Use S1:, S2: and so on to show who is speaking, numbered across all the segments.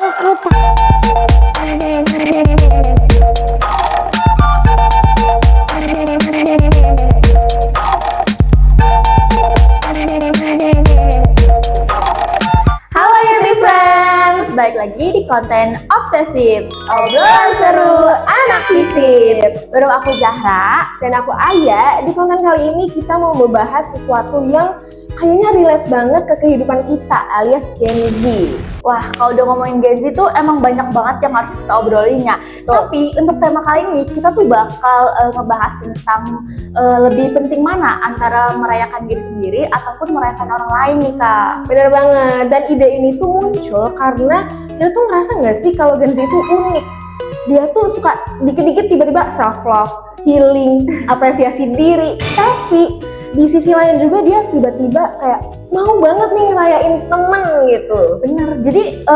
S1: Balik lagi di konten obsesif, obrolan seru anak FISIP. Baru aku Zahra
S2: dan aku Aya. Di konten kali ini kita mau membahas sesuatu yang kayaknya relate banget ke kehidupan kita alias Gen Z.
S1: Wah, kalau udah ngomongin Gen Z tuh emang banyak banget yang harus kita obrolinnya. Tapi untuk tema kali ini kita tuh bakal ngebahas tentang lebih penting mana antara merayakan diri sendiri ataupun merayakan orang lain nih Kak.
S2: Bener banget, dan ide ini tuh muncul karena kita tuh ngerasa nggak sih kalau Gen Z itu unik. Dia tuh suka dikit-dikit tiba-tiba self love, healing, apresiasi diri. Tapi di sisi lain juga dia tiba-tiba kayak mau banget nih ngerayain temen gitu.
S1: Bener, jadi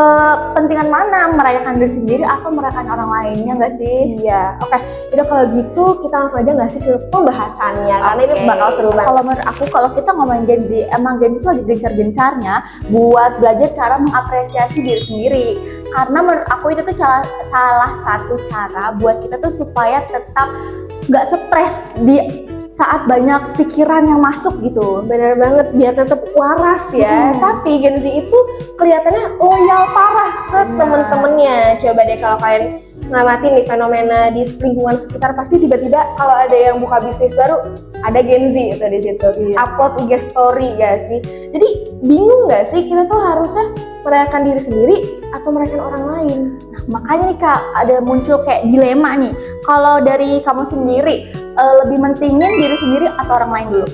S1: pentingan mana merayakan diri sendiri atau merayakan orang lainnya nggak sih?
S2: Iya, oke. Udah kalau gitu kita langsung aja nggak sih ke pembahasannya, karena ini bakal seru banget.
S1: Kalau menurut aku, kalau kita ngomongin Gen Z, emang Gen Z lagi gencar-gencarnya buat belajar cara mengapresiasi diri sendiri. Karena menurut aku itu tuh salah satu cara buat kita tuh supaya tetap nggak stres di saat banyak pikiran yang masuk gitu.
S2: Bener banget, biar tetap waras ya. Tapi Gen Z itu kelihatannya loyal parah ke temen-temennya. Coba deh kalau kalian ngamatin nih fenomena di lingkungan sekitar, pasti tiba-tiba kalau ada yang buka bisnis baru, ada Gen Z itu di situ. Upload IG story gak sih? Jadi bingung gak sih kita tuh harusnya merayakan diri sendiri atau merayakan orang lain?
S1: Nah, makanya nih Kak, ada muncul kayak dilema nih. Kalau dari kamu sendiri, lebih mentingin diri sendiri atau orang lain dulu?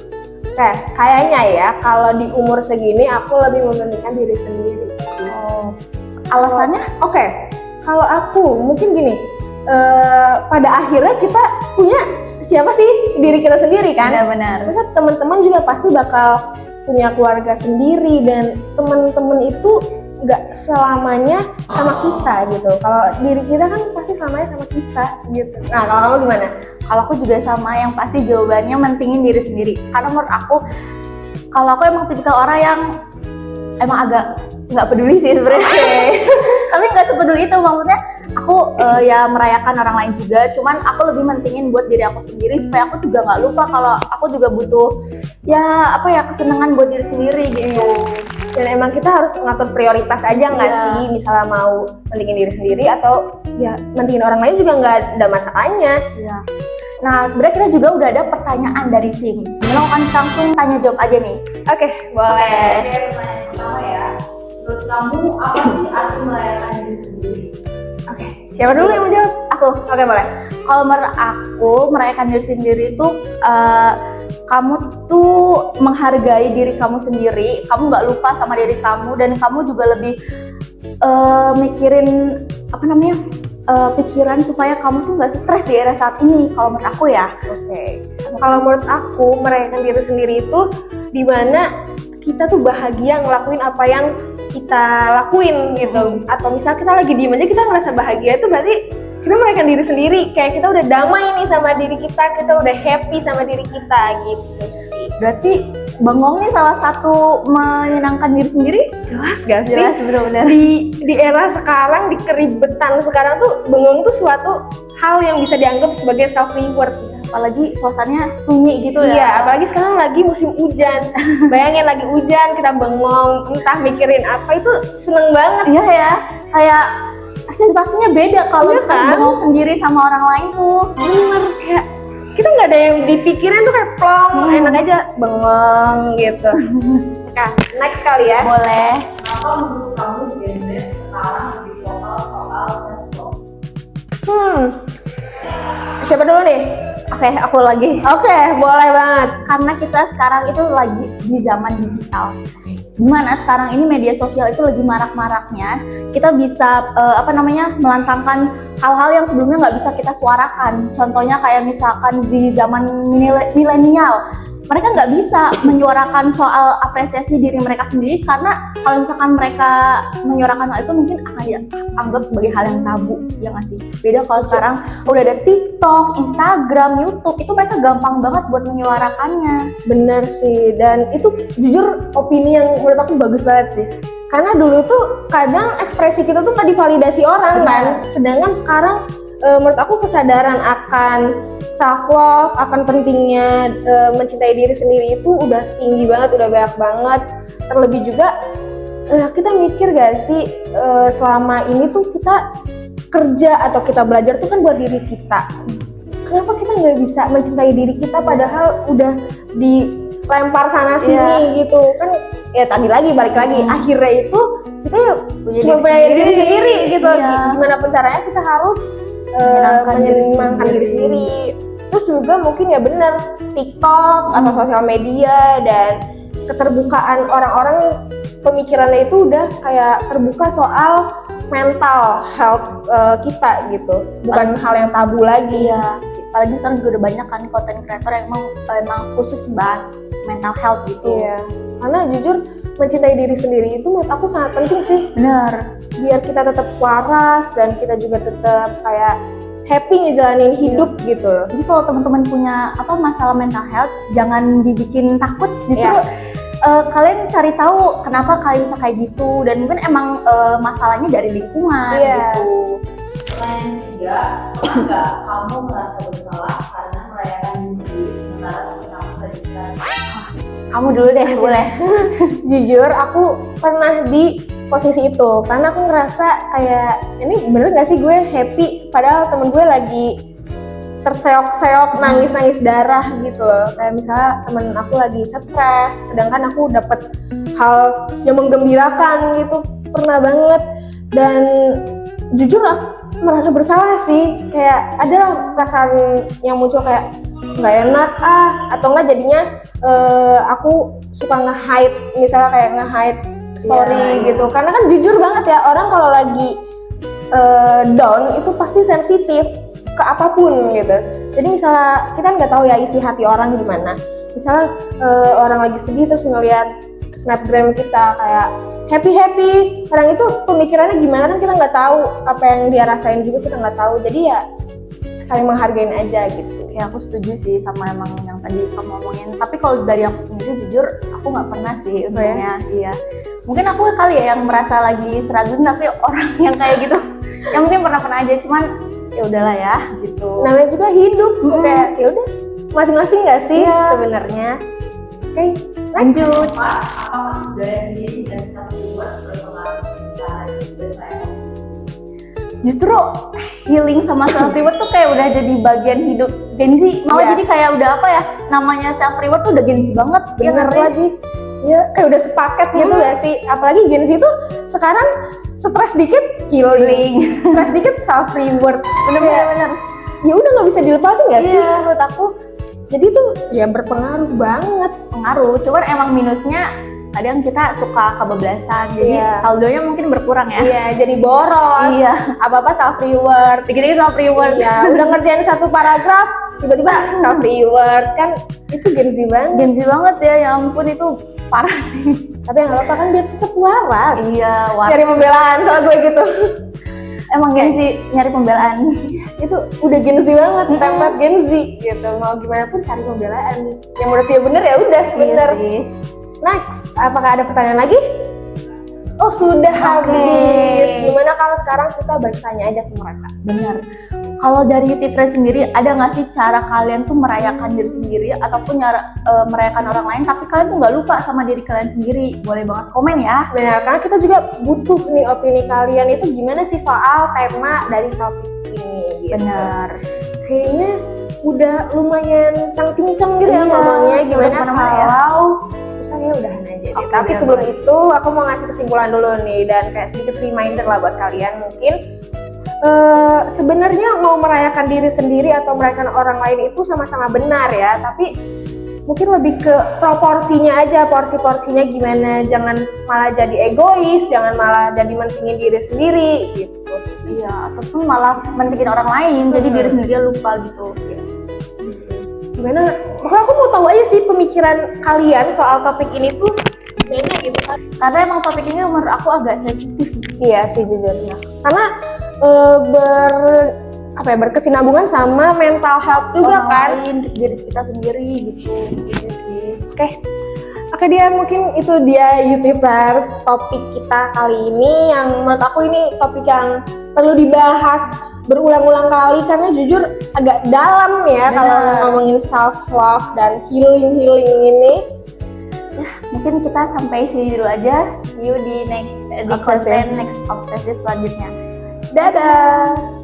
S2: Oke, kayaknya ya kalau di umur segini aku lebih mementingkan diri sendiri.
S1: Oh, alasannya?
S2: Oke, kalau aku mungkin gini, pada akhirnya kita punya siapa sih? Diri kita sendiri kan?
S1: Benar-benar.
S2: Terus teman-teman juga pasti bakal punya keluarga sendiri, dan teman-teman itu nggak selamanya sama kita gitu. Kalau diri kita kan pasti selamanya sama kita gitu. Nah, kalau kamu gimana?
S1: Kalau aku juga sama, yang pasti jawabannya mentingin diri sendiri. Karena menurut aku, kalau aku emang tipikal orang yang emang agak nggak peduli sih sebenarnya. Tapi nggak sepeduli itu, maksudnya aku ya merayakan orang lain juga. Cuman aku lebih mentingin buat diri aku sendiri supaya aku juga nggak lupa kalau aku juga butuh ya kesenangan buat diri sendiri gitu.
S2: Dan emang kita harus ngatur prioritas aja nggak sih? Misalnya mau mentingin diri sendiri atau ya mentingin orang lain juga nggak ada masalahnya.
S1: Iya. Nah, sebenarnya kita juga udah ada pertanyaan dari tim. Gimana kan langsung tanya jawab aja nih?
S2: Oke, boleh.
S1: Oke, pertanyaan pertama ya. Menurut kamu apa sih arti merayakan diri sendiri?
S2: Oke, siapa dulu yang mau jawab?
S1: Aku.
S2: Oke, boleh.
S1: Kalau menurut aku merayakan diri sendiri itu kamu tuh menghargai diri kamu sendiri, kamu nggak lupa sama diri kamu, dan kamu juga lebih mikirin pikiran supaya kamu tuh nggak stres di era saat ini. Kalau menurut aku ya.
S2: Oke. Kalau menurut aku merayakan diri sendiri itu dimana kita tuh bahagia ngelakuin apa yang kita lakuin gitu. Atau misal kita lagi diem aja kita ngerasa bahagia, itu berarti kita merayakan diri sendiri. Kayak kita udah damai nih sama diri kita udah happy sama diri kita gitu sih.
S1: Berarti bengong nih salah satu menyenangkan diri sendiri?
S2: Jelas gak sih?
S1: Jelas, benar-benar.
S2: Di era sekarang, di keribetan sekarang tuh bengong tuh suatu hal yang bisa dianggap sebagai self reward.
S1: Apalagi suasananya sunyi gitu ya.
S2: Iya, apalagi sekarang lagi musim hujan. Bayangin lagi hujan, kita bengong, entah mikirin apa, itu seneng banget.
S1: Iya ya, kayak sensasinya beda kalau
S2: kan?
S1: bengong sendiri sama orang lain tuh.
S2: Bener, kayak kita nggak ada yang dipikirin tuh, kayak plong, enak aja bengong gitu. Nah, next kali ya.
S1: Boleh.
S3: Apa menurut kamu Gen Z sekarang lebih vokal soal self-love?
S2: Siapa dulu nih?
S1: Oke, aku lagi.
S2: Oke, boleh banget.
S1: Karena kita sekarang itu lagi di zaman digital. Dimana sekarang ini media sosial itu lagi marak-maraknya. Kita bisa melantangkan hal-hal yang sebelumnya nggak bisa kita suarakan. Contohnya kayak misalkan di zaman milenial, mereka nggak bisa menyuarakan soal apresiasi diri mereka sendiri, karena kalau misalkan mereka menyuarakan hal itu mungkin akan dianggap sebagai hal yang tabu, ya nggak sih? Beda kalau sekarang udah ada TikTok, Instagram, YouTube, itu mereka gampang banget buat menyuarakannya.
S2: Bener sih, dan itu jujur opini yang menurut aku bagus banget sih. Karena dulu tuh kadang ekspresi kita tuh nggak divalidasi orang kan, sedangkan sekarang menurut aku kesadaran akan self love, akan pentingnya mencintai diri sendiri itu udah tinggi banget, udah banyak banget. Terlebih juga kita mikir gak sih selama ini tuh kita kerja atau kita belajar tuh kan buat diri kita. Kenapa kita nggak bisa mencintai diri kita padahal udah dilempar sana sini gitu kan? Ya tadi lagi balik lagi akhirnya itu kita ya punya diri sendiri gitu. Gimana pun caranya kita harus menyenangkan diri sendiri. Terus juga mungkin ya benar TikTok atau sosial media dan keterbukaan orang-orang pemikirannya itu udah kayak terbuka soal mental health kita gitu, bukan hal yang tabu lagi.
S1: Iya, apalagi sekarang juga udah banyak kan konten kreator yang emang khusus bahas mental health gitu.
S2: Iya, karena jujur mencintai diri sendiri itu menurut aku sangat penting sih.
S1: Bener.
S2: Biar kita tetap waras dan kita juga tetap kayak happy ngejalanin hidup gitu.
S1: Jadi kalau teman-teman punya masalah mental health, jangan dibikin takut. Justru kalian cari tahu kenapa kalian bisa kayak gitu, dan mungkin emang masalahnya dari lingkungan gitu.
S3: Pertanyaan ketiga, pernah nggak kamu merasa bersalah karena merayakan diri sendiri sementara teman kamu lagi sedang?
S1: Kamu dulu deh, boleh.
S2: Jujur aku pernah di posisi itu karena aku ngerasa kayak ini bener gak sih gue happy padahal temen gue lagi terseok-seok nangis-nangis darah gitu loh. Kayak misalnya temen aku lagi stres sedangkan aku dapet hal yang menggembirakan gitu, pernah banget. Dan jujur aku merasa bersalah sih, kayak adalah perasaan yang muncul kayak nggak enak atau enggak jadinya aku suka nge-hide, misalnya kayak nge-hide story gitu. Karena kan jujur banget ya, orang kalau lagi down itu pasti sensitif ke apapun gitu. Jadi misalnya kita nggak tahu ya isi hati orang gimana. Misalnya orang lagi sedih terus ngeliat snapgram kita kayak happy, orang itu pemikirannya gimana kan kita nggak tahu, apa yang dia rasain juga kita nggak tahu. Jadi ya saling menghargain aja gitu.
S1: Ya aku setuju sih sama emang yang tadi kamu ngomongin. Tapi kalau dari aku sendiri jujur aku nggak pernah sih untungnya. Iya. Mungkin aku kali ya yang merasa lagi struggling, tapi orang yang kayak gitu yang mungkin pernah aja, cuman ya udahlah ya gitu.
S2: Namanya juga hidup, kayak ya udah masing-masing nggak sih sebenarnya. Oke, lanjut.
S3: Apakah budaya diri dan self-worth berpengaruh cara diri?
S1: Justru healing sama self reward tuh kayak udah jadi bagian hidup Gen Z. Malah jadi kayak udah namanya self reward tuh udah Gen Z banget.
S2: Bener lagi. Ya kayak udah sepaket gitu gak sih? Apalagi Gen Z tuh sekarang stres dikit healing, stres dikit self reward. Bener. Ya udah nggak bisa dilepasin gak sih menurut aku? Jadi tuh ya berpengaruh banget.
S1: Pengaruh. Cuman emang minusnya kadang kita suka kebablasan, jadi saldonya mungkin berkurang ya.
S2: Iya, jadi boros. Iya. Apa-apa self reward.
S1: Dikit-dikit self reward.
S2: Iya, udah ngerjain satu paragraf, tiba-tiba self reward, kan itu Gen Z banget.
S1: Gen Z banget ya ampun, itu parah sih.
S2: Tapi yang apa-apa kan biar tetap waras.
S1: Iya, waras.
S2: Cari pembelaan soal gue gitu.
S1: Emang Gen Z nyari pembelaan.
S2: Itu udah Gen Z banget, template Gen Z gitu. Mau gimana pun cari pembelaan. Yang menurut dia bener ya udah bener.
S1: Sih.
S2: Next, apakah ada pertanyaan lagi? Oh sudah habis. Gimana kalau sekarang kita bertanya aja ke mereka?
S1: Bener. Kalau dari Youty Friends sendiri, ada nggak sih cara kalian tuh merayakan diri sendiri ataupun merayakan orang lain, tapi kalian tuh nggak lupa sama diri kalian sendiri? Boleh banget komen ya.
S2: Benar, karena kita juga butuh nih opini kalian itu gimana sih soal tema dari topik ini. Gitu.
S1: Bener.
S2: Kayaknya udah lumayan cang-cing-cang gitu ya ngomongnya. Gimana kalau kita ya udahan aja deh. Tapi sebelum itu aku mau ngasih kesimpulan dulu nih dan kayak sedikit reminder lah buat kalian mungkin. Sebenarnya mau merayakan diri sendiri atau merayakan orang lain itu sama-sama benar ya, tapi mungkin lebih ke proporsinya aja, porsi-porsinya gimana, jangan malah jadi egois, jangan malah jadi mentingin diri sendiri gitu.
S1: Iya, ataupun malah mentingin orang lain, jadi diri sendiri lupa gitu.
S2: Gimana? Makanya aku mau tahu aja sih pemikiran kalian soal topik ini tuh gimana gitu kan?
S1: Karena emang topik ini menurut aku agak sensitif.
S2: Iya sih jujurnya. Karena berkesinambungan sama mental health juga
S1: orang
S2: kan
S1: lain, diri kita sendiri gitu. Setuju sih.
S2: Oke. Oke dia mungkin itu dia YouTubers topik kita kali ini yang menurut aku ini topik yang perlu dibahas berulang-ulang kali karena jujur agak dalam ya kalau ngomongin self love dan healing ini.
S1: Mungkin kita sampai sini dulu aja. See you di next
S2: Obsesif.
S1: next obsesif selanjutnya.
S2: Dadah.